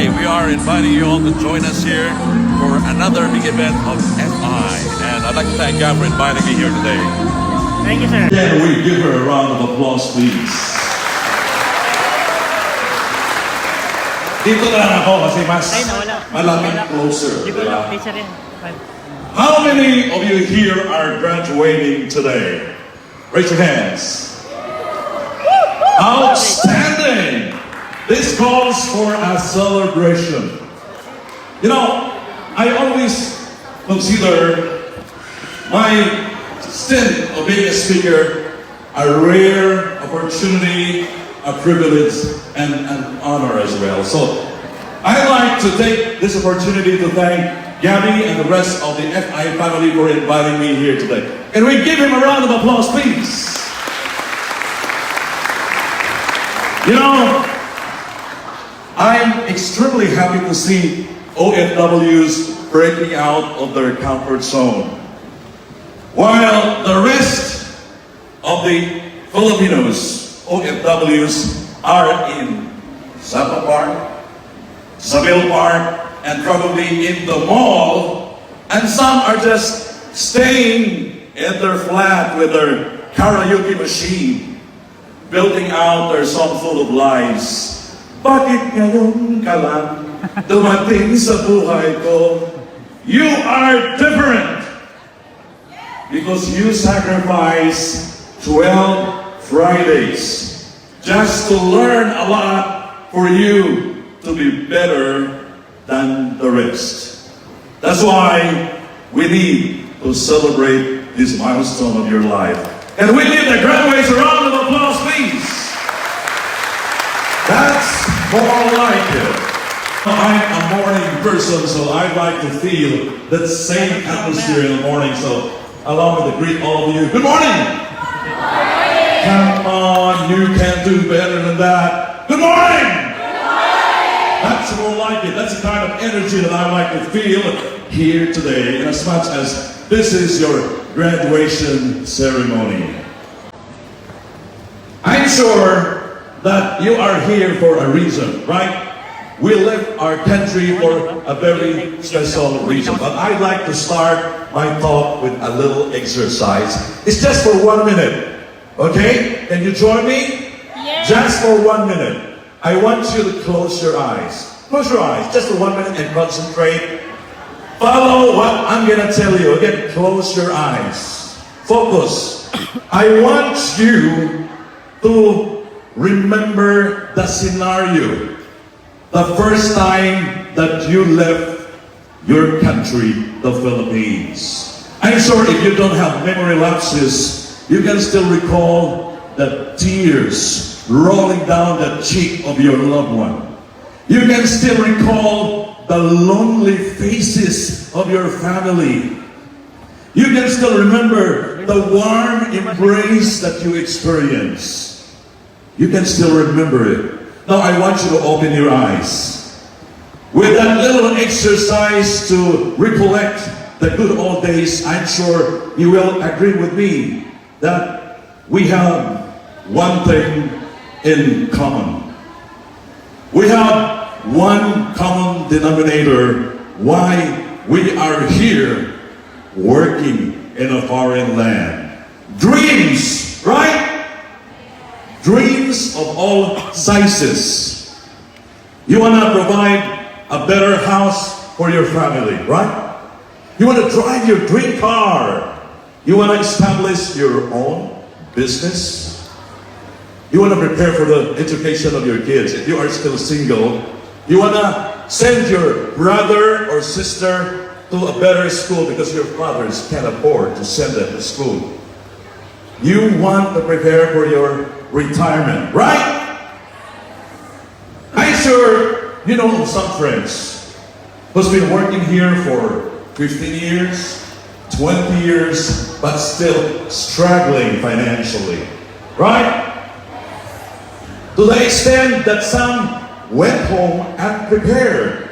today we are inviting you all to join us here for another big event of FI. And I'd like to thank God for inviting me here today. Thank you, sir. Can we give her a round of applause, please? Dito na lang ako kasi mas Ay, nawala. malamig closer. Di ko Diba? lang, teacher yan. How many of you here are graduating today? Raise your hands. Outstanding! This calls for a celebration. You know, I always consider my stint of being a speaker a rare opportunity, a privilege, and an honor as well. So, I'd like to take this opportunity to thank Gabby and the rest of the FI family for inviting me here today. Can we give him a round of applause, please? You know, I'm extremely happy to see OFWs breaking out of their comfort zone. While the rest of the Filipinos, OFWs, are in Sapa Park, Saville Park, and probably in the mall, and some are just staying in their flat with their karaoke machine, building out their song full of lies. Bakit ngayon ka lang dumating sa buhay ko? You are different because you sacrifice 12 Fridays just to learn a lot for you to be better than the rest. That's why we need to celebrate this milestone of your life. And we give the graduates a round of applause, please. That's more like it. I'm a morning person, so I'd like to feel that same atmosphere in the morning. So allow me to greet all of you. Good morning. Good morning. Come on, you can do better than that. Good morning. Good morning. That's more like it. That's the kind of energy that I like to feel here today, in as much as this is your graduation ceremony. I'm sure that you are here for a reason, right? We left our country for a very special reason. But I'd like to start my talk with a little exercise. It's just for 1 minute, okay? Can you join me? Yes. Just for 1 minute. I want you to close your eyes. Close your eyes, just for 1 minute, and concentrate. Follow what I'm gonna tell you. Again, close your eyes. Focus. I want you to remember the scenario. The first time that you left your country, the Philippines. I'm sure if you don't have memory lapses, you can still recall the tears rolling down the cheek of your loved one. You can still recall the lonely faces of your family. You can still remember the warm embrace that you experienced. You can still remember it. Now I want you to open your eyes. With that little exercise to recollect the good old days, I'm sure you will agree with me that we have one thing in common. We have one common denominator why we are here working in a foreign land. Dreams, right? Dreams of all sizes. You want to provide a better house for your family, right? You want to drive your dream car. You want to establish your own business. You want to prepare for the education of your kids. If you are still single, you want to send your brother or sister to a better school because your fathers can't afford to send them to school. You want to prepare for your retirement, right? I'm sure you know some friends who's been working here for 15 years, 20 years, but still struggling financially, right? To the extent that some went home unprepared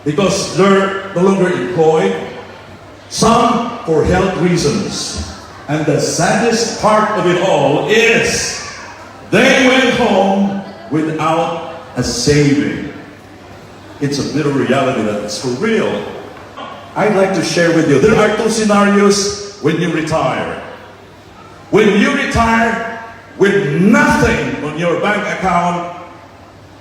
because they're no longer employed, some for health reasons. And the saddest part of it all is they went home without a saving. It's a bitter reality that it's for real. I'd like to share with you, there are two scenarios when you retire. When you retire with nothing on your bank account,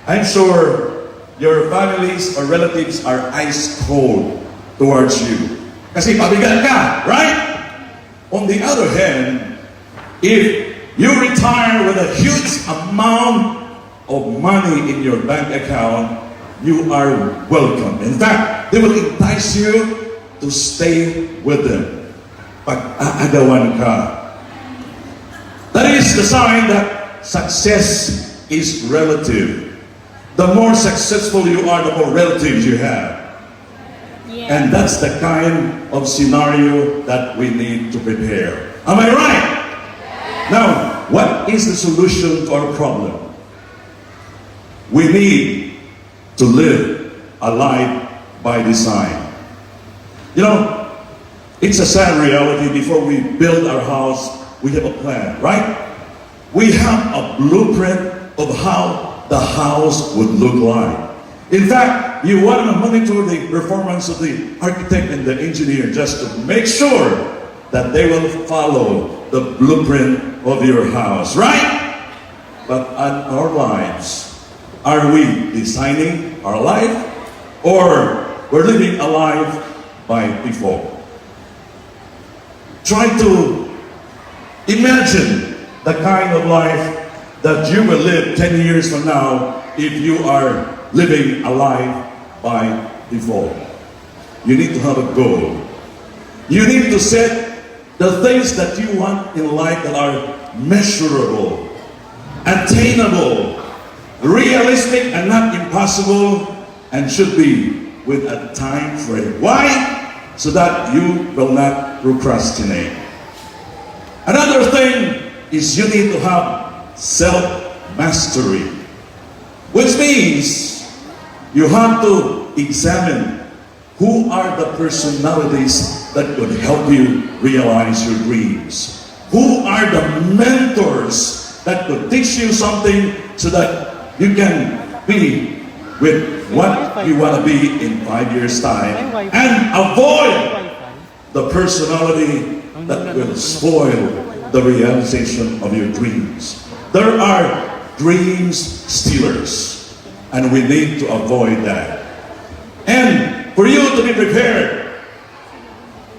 I'm sure your families or relatives are ice cold towards you. Kasi pabigat ka, right? On the other hand, if you retire with a huge amount of money in your bank account, you are welcome. In fact, they will entice you to stay with them. Pag-aagawan ka. That is the sign that success is relative. The more successful you are, the more relatives you have. Yeah. And that's the kind of scenario that we need to prepare. Am I right? Now, what is the solution to our problem? We need to live a life by design. You know, it's a sad reality. Before we build our house, we have a plan, right? We have a blueprint of how the house would look like. In fact, you want to monitor the performance of the architect and the engineer just to make sure that they will follow the blueprint of your house, right? But in our lives, are we designing our life or we're living a life by default? Try to imagine the kind of life that you will live 10 years from now if you are living a life by default. You need to have a goal. You need to set the things that you want in life that are measurable, attainable, realistic and not impossible, and should be with a time frame. Why? So that you will not procrastinate. Another thing is you need to have self-mastery, which means you have to examine who are the personalities that could help you realize your dreams. Who are the mentors that could teach you something so that you can be with what you want to be in 5 years' time, and avoid the personality that will spoil the realization of your dreams. There are dreams stealers, and we need to avoid that. And for you to be prepared,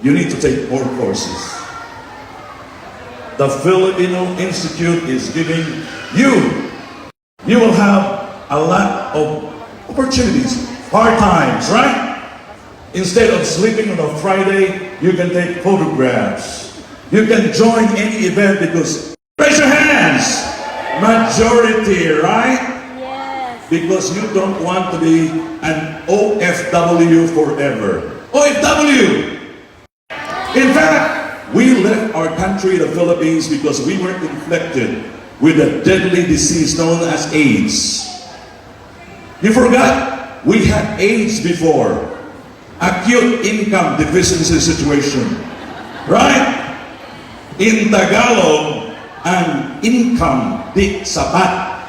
you need to take more courses. The Filipino Institute is giving you will have a lot of opportunities, part-times, right? Instead of sleeping on a Friday, you can take photographs. You can join any event because, raise your hands, majority, right? Yes. Because you don't want to be an OFW forever. OFW! In fact, we left our country, the Philippines, because we were infected with a deadly disease known as AIDS. You forgot? We had AIDS before. Acute income deficiency situation. Right? In Tagalog, an income di sapat.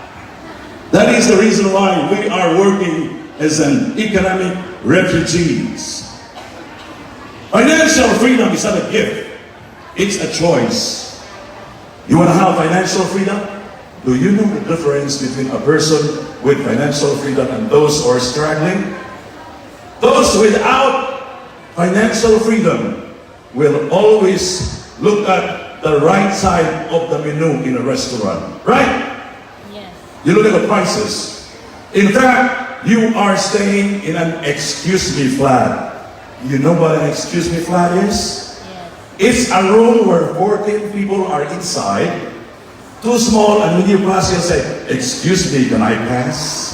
That is the reason why we are working as an economic refugees. Financial freedom is not a gift. It's a choice. You want to have financial freedom? Do you know the difference between a person with financial freedom and those who are struggling? Those without financial freedom will always look at the right side of the menu in a restaurant, right? Yes. You look at the prices. In fact, you are staying in an excuse me flat. You know what an excuse me flat is? Yes. It's a room where 14 people are inside. Too small, and when you pass, you'll say, "Excuse me, can I pass?"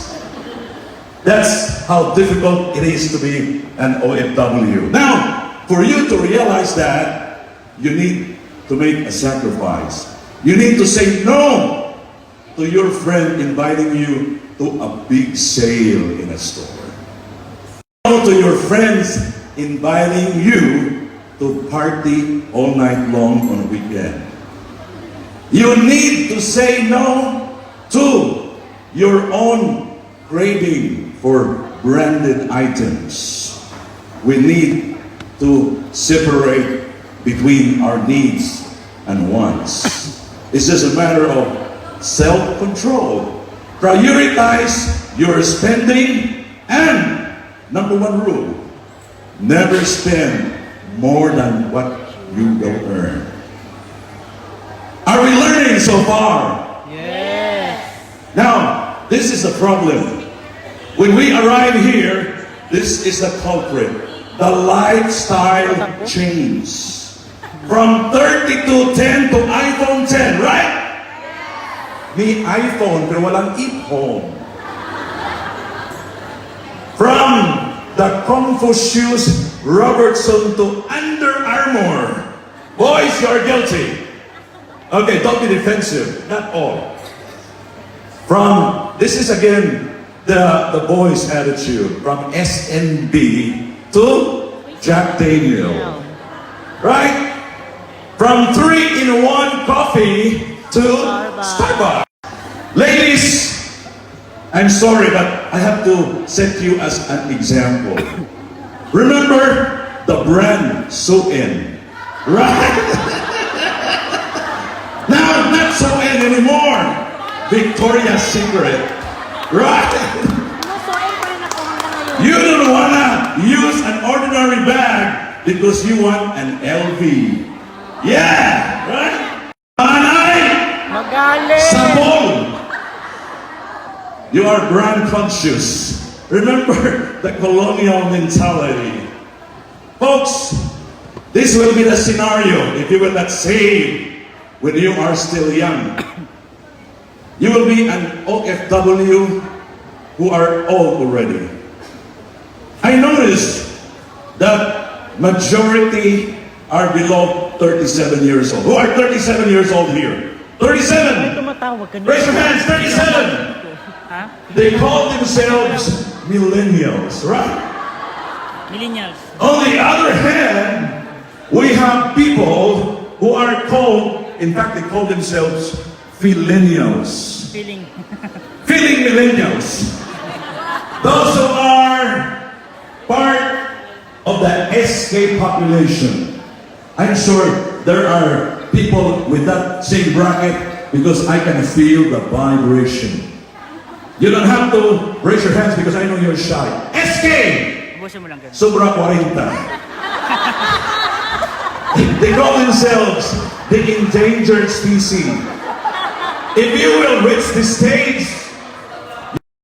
That's how difficult it is to be an OFW. Now, for you to realize that, you need to make a sacrifice. You need to say no to your friend inviting you to a big sale in a store. No to your friends inviting you to party all night long on a weekend. You need to say no to your own craving for branded items. We need to separate between our needs and wants. It's just a matter of self-control. Prioritize your spending, and number one rule, never spend more than what you will earn. Are we learning so far? Yes. Now, this is the problem. When we arrive here, this is the culprit. The lifestyle change. From 3210 to iPhone 10, right? May iPhone pero walang iPhone. From the Confucius Robertson to Under Armour. Boys, you're guilty. Okay, don't be defensive. Not all. From, this is again the boys' attitude. From SNB to Jack Daniel. Right? From 3-in-1 coffee to Starbucks. Ladies, I'm sorry, but I have to set you as an example. Remember the brand So-In, right? Now, not So-In anymore. Victoria's Secret, right? You don't wanna use an ordinary bag because you want an LV. Yeah, right? Manay! Magaling. Sabon! You are brand conscious. Remember the colonial mentality. Folks, this will be the scenario if you will not save when you are still young. You will be an OFW who are old already. I noticed that majority are below 37 years old. Who are 37 years old here? 37! Tumatawag ka niya. Raise your hands, 37! Ha? They call themselves millennials, right? Millennials. On the other hand, we have people who are called, in fact, they call themselves millennials. Feeling. Feeling millennials. Those who are part of the SK population. I'm sure there are people with that same bracket because I can feel the vibration. You don't have to raise your hands because I know you're shy. SK! Busin mo lang ganun. Sobra 40. They call themselves the endangered species. If you will reach this stage,